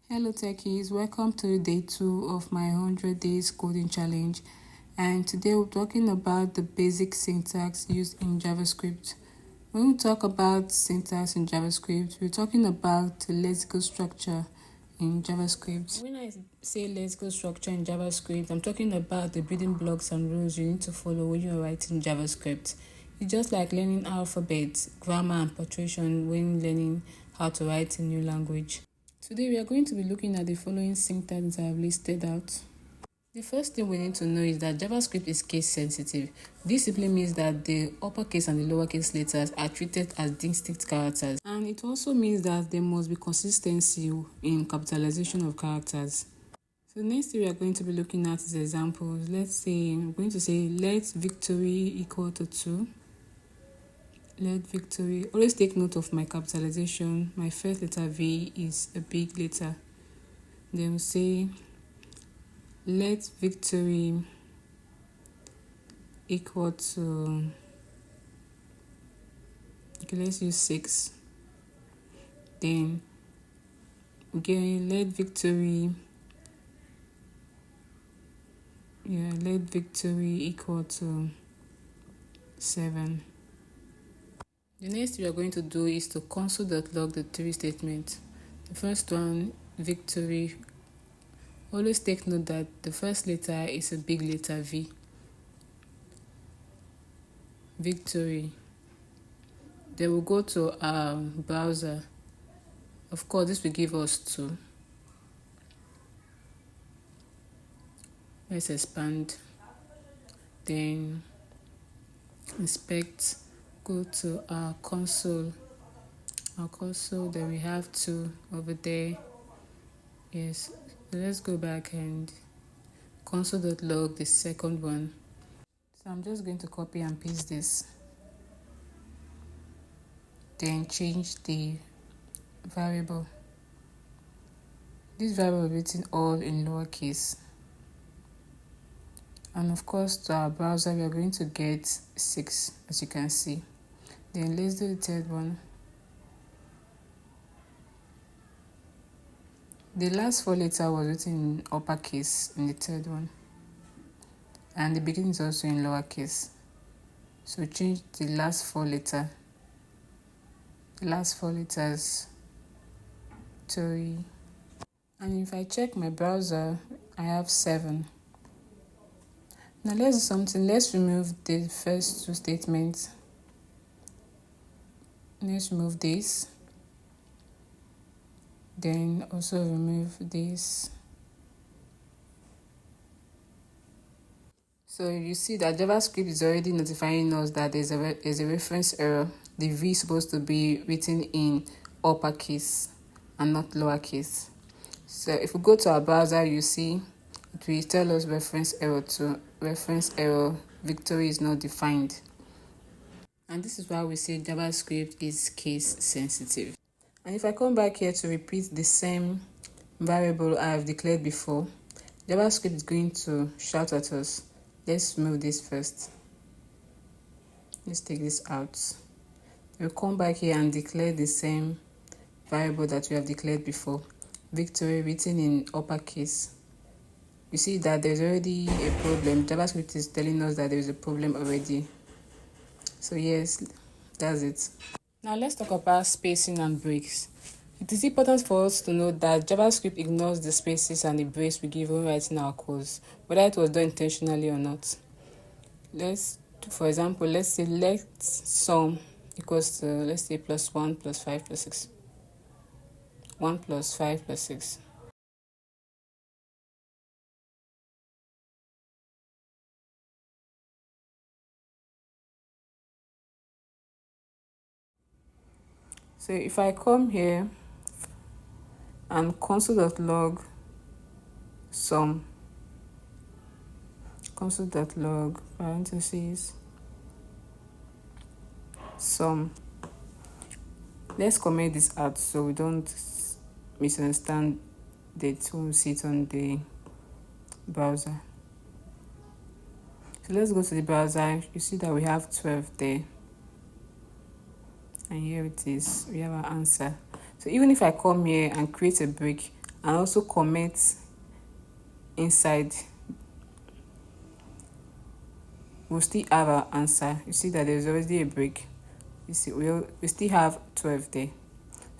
Hello techies, welcome to day 2 of my 100 days coding challenge, and today we're talking about the basic syntax used in JavaScript. When we talk about syntax in JavaScript, we're talking about the lexical structure in JavaScript. When I say lexical structure in JavaScript, I'm talking about the building blocks and rules you need to follow when you're writing JavaScript. It's just like learning alphabet, grammar, and punctuation when learning how to write a new language. Today we are going to be looking at the following syntax I have listed out. The first thing we need to know is that JavaScript is case sensitive. This simply means that the uppercase and the lowercase letters are treated as distinct characters, and it also means that there must be consistency in capitalization of characters. So the next thing we are going to be looking at is examples. Let's say I'm going to say let victory equal to 2. Let victory. Always take note of my capitalization. My first letter V is a big letter. Then we say let victory equal to, okay, let's use 6. Then again, let victory equal to 7. The next we are going to do is to console.log the 3 statements. The first one, victory. Always take note that the first letter is a big letter V. Victory. Then we'll go to our browser. Of course, this will give us 2. Let's expand. Then inspect. Go to our console. Then we have 2 over there. Yes, so let's go back and console.log the second one. So I'm just going to copy and paste this. Then change the variable. This variable is written all in lowercase. And of course, to our browser, we are going to get 6, as you can see. Then let's do the third one. The last 4 letters was written in uppercase in the third one. And the beginning is also in lowercase. So change the last 4 letters. The last 4 letters to. And if I check my browser, I have 7. Now let's do something. Let's remove the first 2 statements. Let's remove this. Then also remove this. So you see that JavaScript is already notifying us that there's a reference error. The V is supposed to be written in uppercase and not lowercase. So if we go to our browser, you see it will tell us reference error 2. Reference error, victory is not defined. And this is why we say JavaScript is case sensitive. And if I come back here to repeat the same variable I have declared before, JavaScript is going to shout at us. Let's remove this first. Let's take this out. We'll come back here and declare the same variable that we have declared before. Victory written in uppercase. You see that there's already a problem. JavaScript is telling us that there is a problem already. So yes, that's it. Now let's talk about spacing and breaks. It is important for us to know that JavaScript ignores the spaces and the breaks we give when writing our codes, whether it was done intentionally or not. For example, let's say let sum equals to, let's say, plus 1 plus 5 plus 6. 1 plus 5 plus 6. So if I come here and console.log sum, console.log parentheses sum, let's comment this out so we don't misunderstand it when we see it on the browser. So let's go to the browser. You see that we have 12 there. And here it is. We have our answer. So even if I come here and create a break, and also comment inside, we'll still have our answer. You see that there's already a break. You see, we still have 12 there.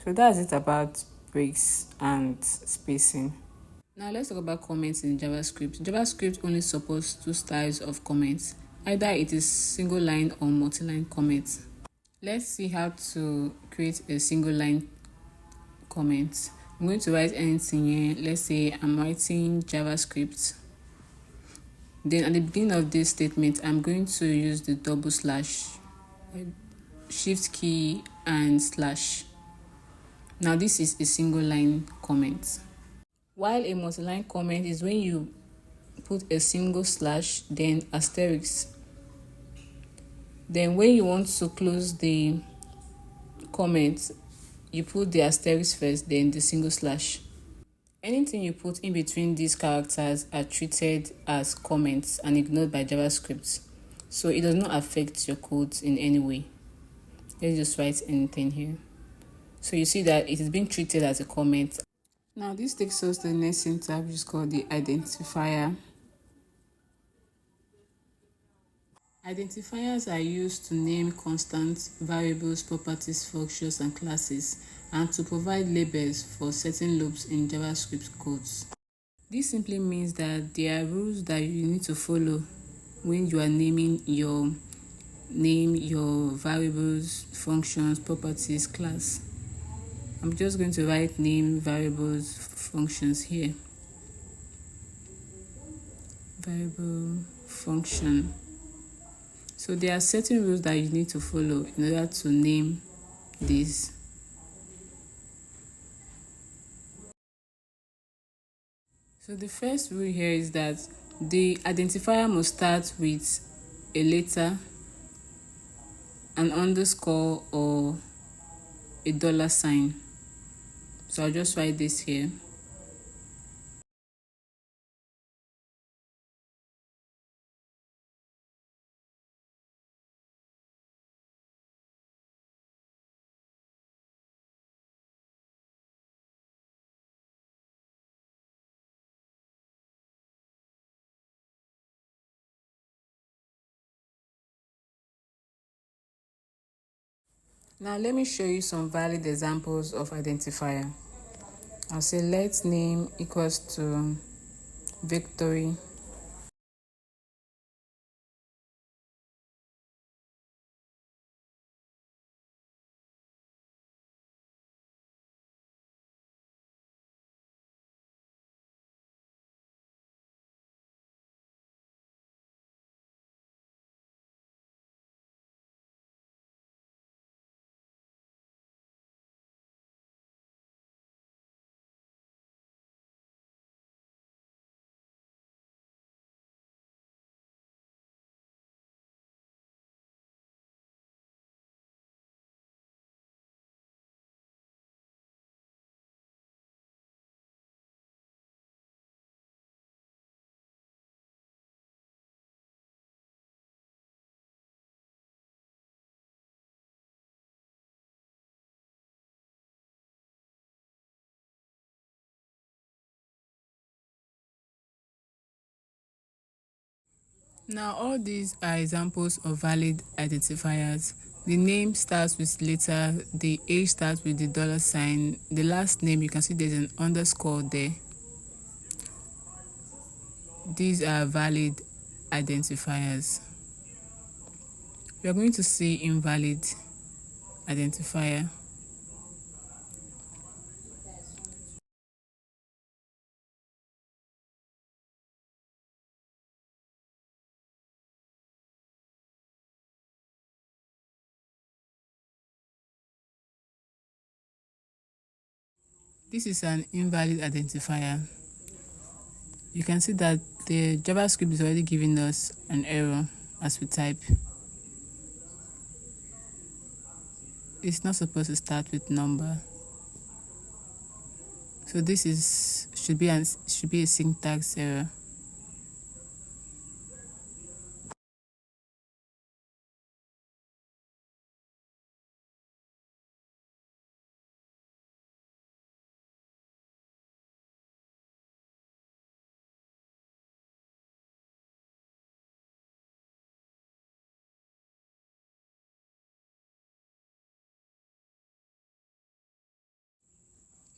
So that's it about breaks and spacing. Now let's talk about comments in JavaScript. JavaScript only supports two styles of comments. Either it is single line or multi-line comments. Let's see how to create a single line comment. I'm going to write anything here. Let's say I'm writing JavaScript. Then at the beginning of this statement, I'm going to use the double slash, shift key and slash. Now this is a single line comment. While a multi-line comment is when you put a single slash, then asterisk. Then when you want to close the comment, you put the asterisk first, then the single slash. Anything you put in between these characters are treated as comments and ignored by JavaScript. So it does not affect your code in any way. Let's just write anything here. So you see that it is being treated as a comment. Now this takes us to the next syntax, which is called the identifier. Identifiers are used to name constants, variables, properties, functions, and classes, and to provide labels for certain loops in JavaScript codes. This simply means that there are rules that you need to follow when you are naming your variables, functions, properties, class. I'm just going to write name, variables, functions here. Variable, function. So there are certain rules that you need to follow in order to name this. So the first rule here is that the identifier must start with a letter, an underscore, or a dollar sign. So I'll just write this here. Now let me show you some valid examples of identifier. I'll say let name equals to victory. Now all these are examples of valid identifiers. The name starts with letter, the age starts with the dollar sign, the last name you can see there's an underscore there. These are valid identifiers. We are going to see invalid identifier. This is an invalid identifier. You can see that the JavaScript is already giving us an error as we type. It's not supposed to start with number. So this should be a syntax error.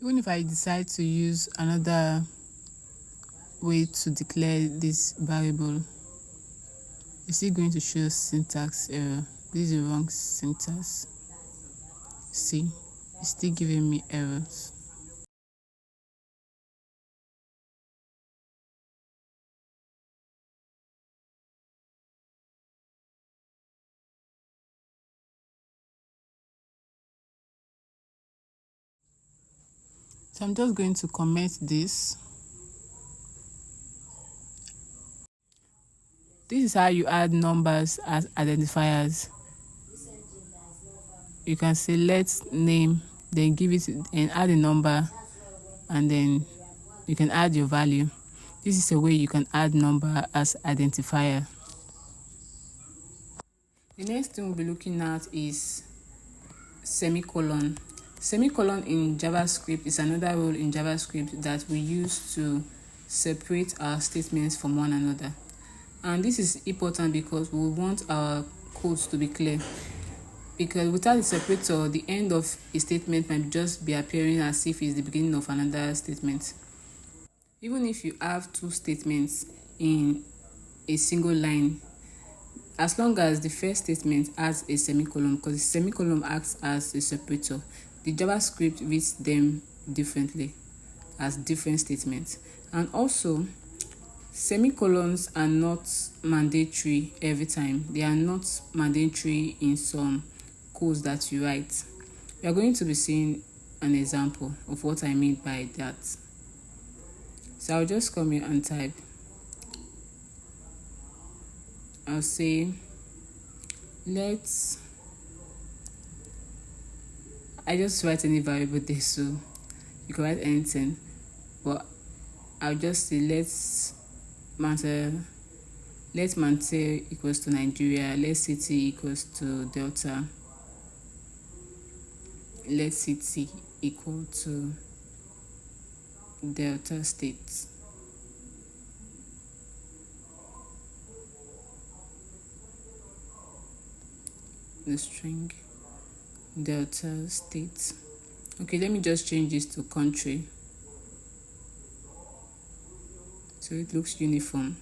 Even if I decide to use another way to declare this variable, it's still going to show syntax error. This is the wrong syntax. See, it's still giving me errors. So I'm just going to comment this. This is how you add numbers as identifiers. You can select name, then give it and add a number, and then you can add your value. This is a way you can add number as identifier. The next thing we'll be looking at is semicolon. Semicolon in JavaScript is another rule in JavaScript that we use to separate our statements from one another. And this is important because we want our codes to be clear. Because without the separator, the end of a statement might just be appearing as if it's the beginning of another statement. Even if you have two statements in a single line, as long as the first statement has a semicolon, because the semicolon acts as a separator, the JavaScript reads them differently as different statements. And also, semicolons are not mandatory every time. They are not mandatory in some codes that you write. We are going to be seeing an example of what I mean by that. So I'll just come here and type. I'll say I just write any variable there, so you can write anything, but I'll just say let Mantel equals to Nigeria, let city equals to Delta, let city equal to Delta State. The string Delta State. Okay, let me just change this to country so it looks uniform.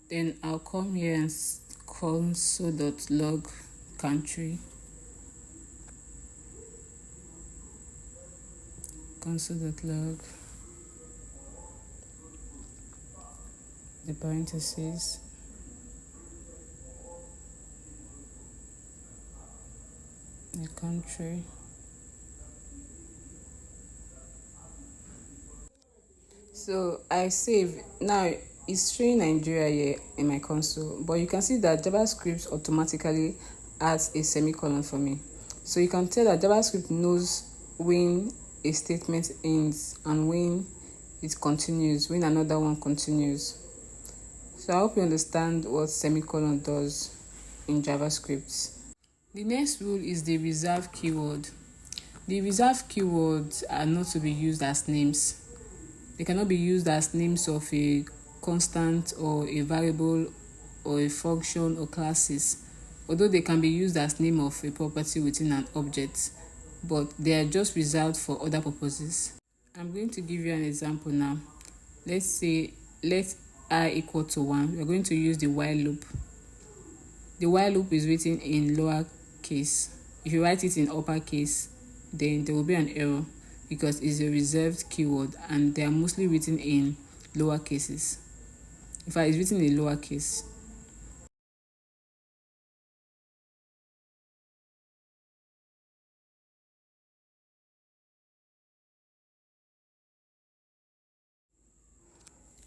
Then I'll come here and console.log country, console.log the parentheses, the country. So I save. Now it's showing Nigeria here in my console, but you can see that JavaScript automatically adds a semicolon for me. So you can tell that JavaScript knows when a statement ends and when it continues, when another one continues. So I hope you understand what semicolon does in JavaScript. The next rule is the reserved keyword. The reserved keywords are not to be used as names. They cannot be used as names of a constant or a variable or a function or classes, although they can be used as name of a property within an object, but they are just reserved for other purposes. I'm going to give you an example now. Let's say let I equal to 1. We're going to use the while loop. The while loop is written in lower case. If you write it in uppercase, then there will be an error because it's a reserved keyword and they are mostly written in lower cases. In fact, it's written in lower case.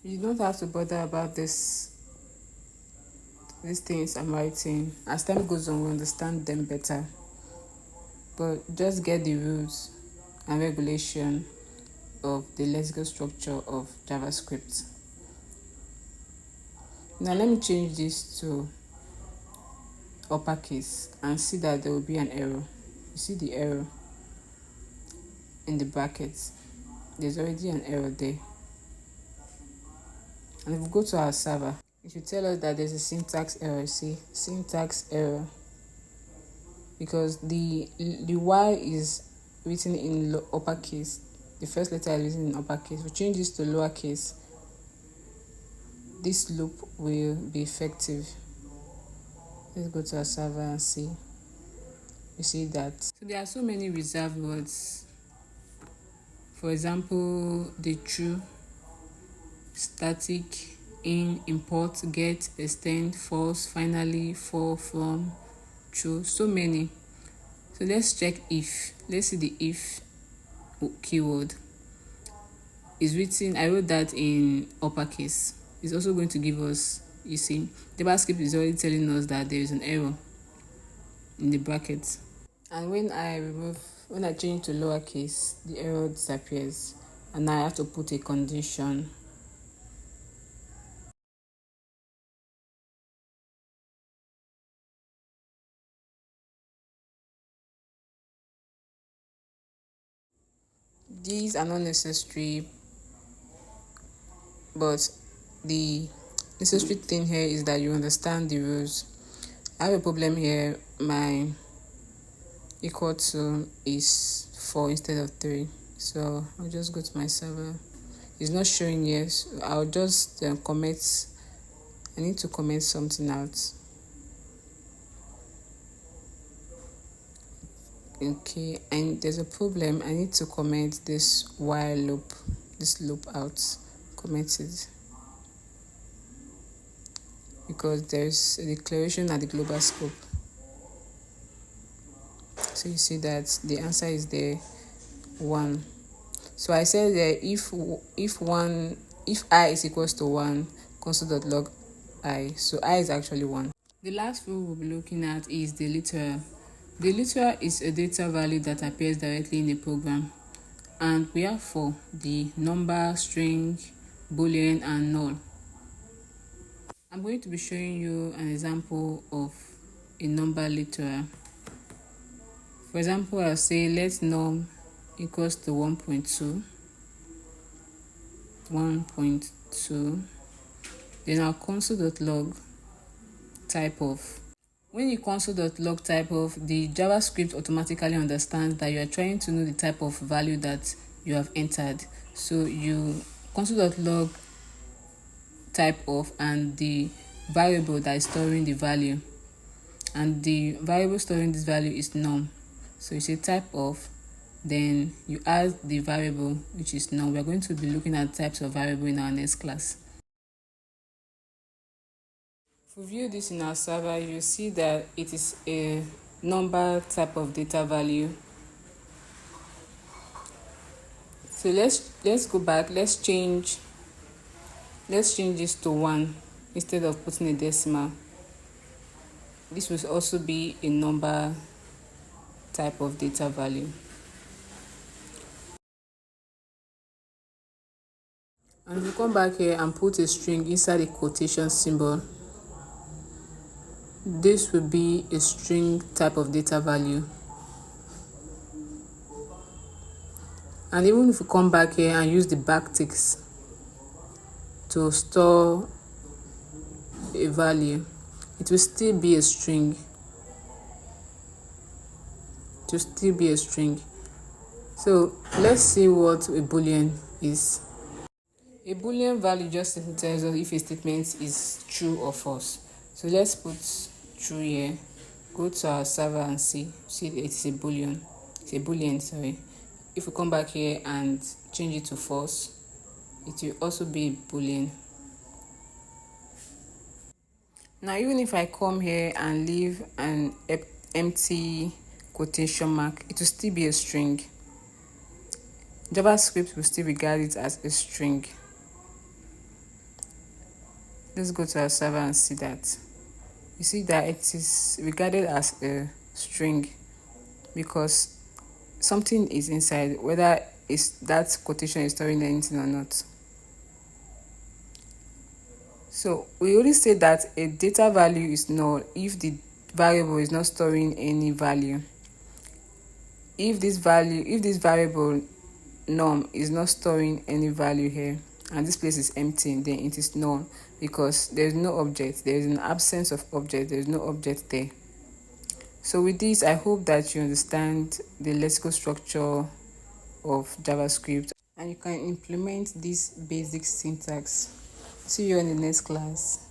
You don't have to bother about these things I'm writing. As time goes on, we understand them better. But just get the rules and regulation of the lexical structure of JavaScript. Now let me change this to uppercase and see that there will be an error. You see the error in the brackets. There's already an error there. And if we go to our server, it should tell us that there's a syntax error. See, syntax error, because the Y is written in uppercase. the first letter is written in uppercase. We change this to lowercase, this loop will be effective. Let's go to our server and see. You see that. So there are so many reserved words. For example, the true, static, in, import, get, extend, false, finally, for, from, true, so many. So let's check if. Let's see the if keyword is written. I wrote that in uppercase. It's also going to give us, you see, Javascript is already telling us that there is an error in the brackets. And when I change to lowercase, the error disappears, and now I have to put a condition. These are not necessary, but the necessary thing here is that you understand the rules. I have a problem here. My equal to is 4 instead of 3, so I'll just go to my server. It's not showing yet, so I'll just comment. I need to comment something out. Okay, and there's a problem. I need to comment this while loop, this loop out. Comment it because there's a declaration at the global scope. So you see that the answer is there, 1. So I said that if I is equals to 1, console.log I. So I is actually 1. The last rule we'll be looking at is the literal. The literal is a data value that appears directly in a program, and we have 4: the number, string, boolean, and null. I'm going to be showing you an example of a number literal. For example, I'll say let num equals to 1.2, then I'll console.log type of. When you console.log type of, the JavaScript automatically understands that you are trying to know the type of value that you have entered. So you console.log type of and the variable that is storing the value, and the variable storing this value is num. So you say type of, then you add the variable which is num. We are going to be looking at types of variable in our next class. If we view this in our server, you see that it is a number type of data value. So let's go back. Let's change this to 1 instead of putting a decimal. This will also be a number type of data value. And if you come back here and put a string inside a quotation symbol, this will be a string type of data value. And even if you come back here and use the backticks to store a value, it will still be a string. So let's see what a boolean is. A boolean value just tells us if a statement is true or false. So let's put true here. Go to our server and see it's a boolean. Sorry. If we come back here and change it to false, it will also be a boolean. Now even if I come here and leave an empty quotation mark, it will still be a string. JavaScript will still regard it as a string. Let's go to our server and see that. You see that it is regarded as a string because something is inside, whether that quotation is storing anything or not. So we only say that a data value is null if the variable is not storing any value. If this variable num is not storing any value here and this place is empty, then it is null because there is no object. There is an absence of object. There is no object there. So with this, I hope that you understand the lexical structure of JavaScript, and you can implement this basic syntax. See you in the next class.